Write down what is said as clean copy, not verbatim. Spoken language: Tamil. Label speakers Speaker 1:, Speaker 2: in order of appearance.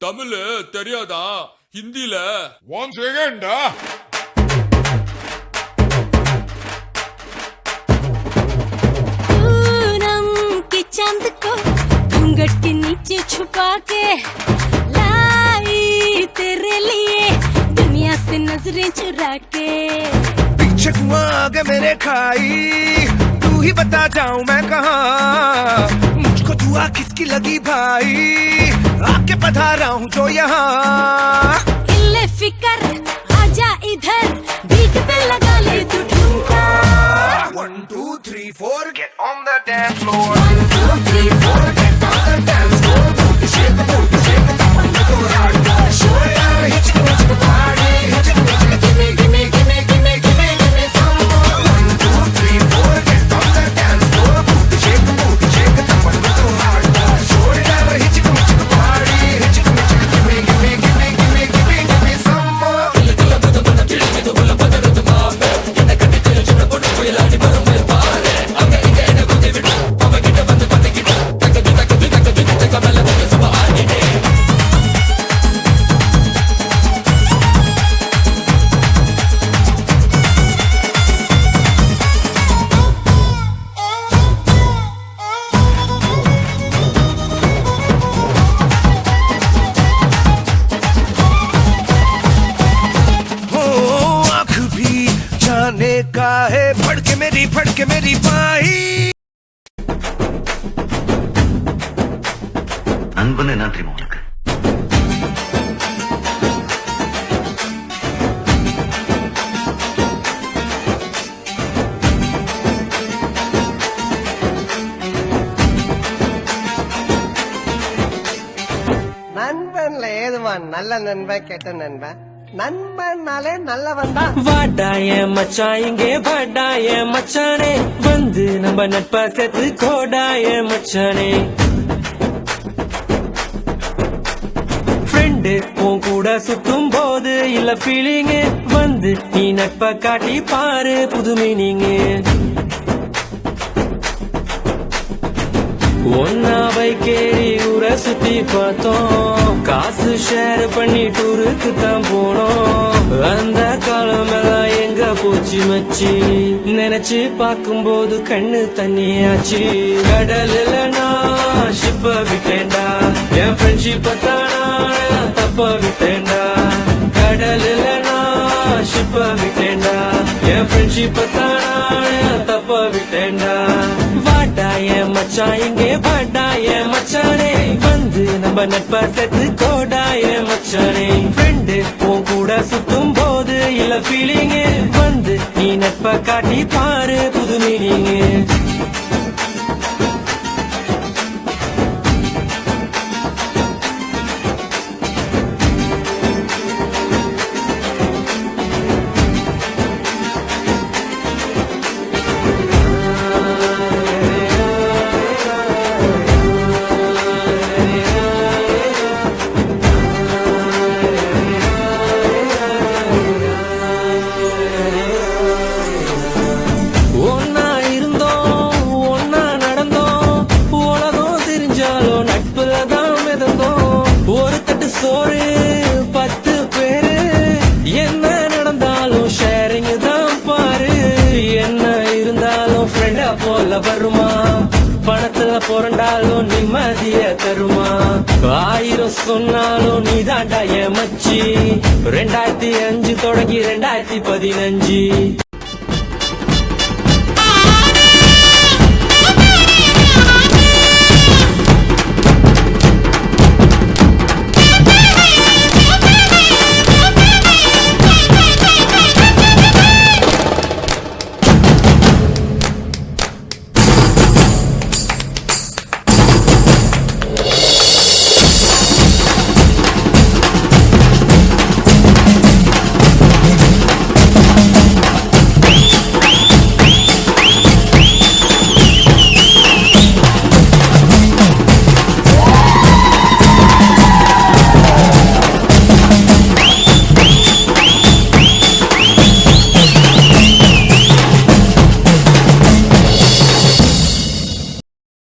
Speaker 1: தமிழ் தெரியாதா? ஹிந்தில
Speaker 2: ஒன் செகண்டா.
Speaker 3: चांद को घूंघट के नीचे छुपा के लाई तेरे लिए दुनिया से नजरें चुरा के।
Speaker 4: पीछे कुआं आगे मेरे खाई, तू ही बता जाऊं मैं कहाँ। मुझको दुआ किसकी लगी भाई, आके पधारा हूँ जो यहाँ।
Speaker 3: इल्ले फिकर आजा इधर, बीट पे लगा ले तू ठुमका।
Speaker 4: 1 2 3 4 get on the dance floor.
Speaker 3: 1 2 3 4 get on the dance floor. Shake the booty, shake the top and go hard. Show down, hit you with the party, hit you with the gimme, gimme, gimme, gimme, gimme, gimme some more.
Speaker 4: 1 2 3 4 get on the dance floor. Shake the booty, shake the top and go hard. Show down, hit you with the party, hit you with the gimme, gimme, gimme, gimme, gimme, gimme some more. का है फड़के मेरी पाई।
Speaker 5: அன்புன்னு என்ன தெரியுமா உனக்கு?
Speaker 6: நண்பன்ல ஏதுவான் நல்ல நண்பன் கெட்ட நண்பன். நண்பன்னாலே நல்லவன் தான்.
Speaker 7: வாடாய மச்சான் இங்கே வாடாய மச்சானே, வந்து நம்ம நட்பா சேர்த்து கோடாய மச்சானே. ஃப்ரெண்டு உன் கூட சுத்தும் போது இல்ல ஃபீலிங், வந்து நீ நட்பா காட்டி பாரு புது மீனிங். ஒன்னாவை கேடி ஊரை சுத்தி பார்த்தோம், காசு ஷேர் பண்ணி டூருக்கு தான் போனோம். அந்த காலம் எல்லாம் எங்க போச்சு மச்சி, நினைச்சு பார்க்கும்போது கண்ணு தண்ணியாச்சு. கடல்ல நான் ஷிப்ப விட்டேன்டா, என் ஃப்ரெண்ட்ஷிப்ப தானா தப்ப விட்டேன்டா. கடல்ல நான் ஷிப்ப விட்டேன்டா, என் ஃப்ரெண்ட்ஷிப்ப தானா தப்ப விட்டேன்டா. வாடாய மச்சான் இங்கே வாடாய மச்சானே, வந்து நம்ம நட்பா சேர்த்து கோடாய மச்சானே. ஃப்ரெண்டு உன் கூட சுத்தும் போது இல்ல ஃபீலிங், வந்து நீ நட்பா காட்டி பாரு புது மீனிங். சோறு 10 பேரு, என்ன நடந்தாலும் ஷேரிங் தான் பாரு. என்ன இருந்தாலும் ஃப்ரெண்டா போல வருமா, பணத்துல புரண்டாலும் நிம்மதிய தருமா. 1000 சொன்னாலும் நீ தாண்டா என் மச்சி, 2005 தொடங்கி 2015.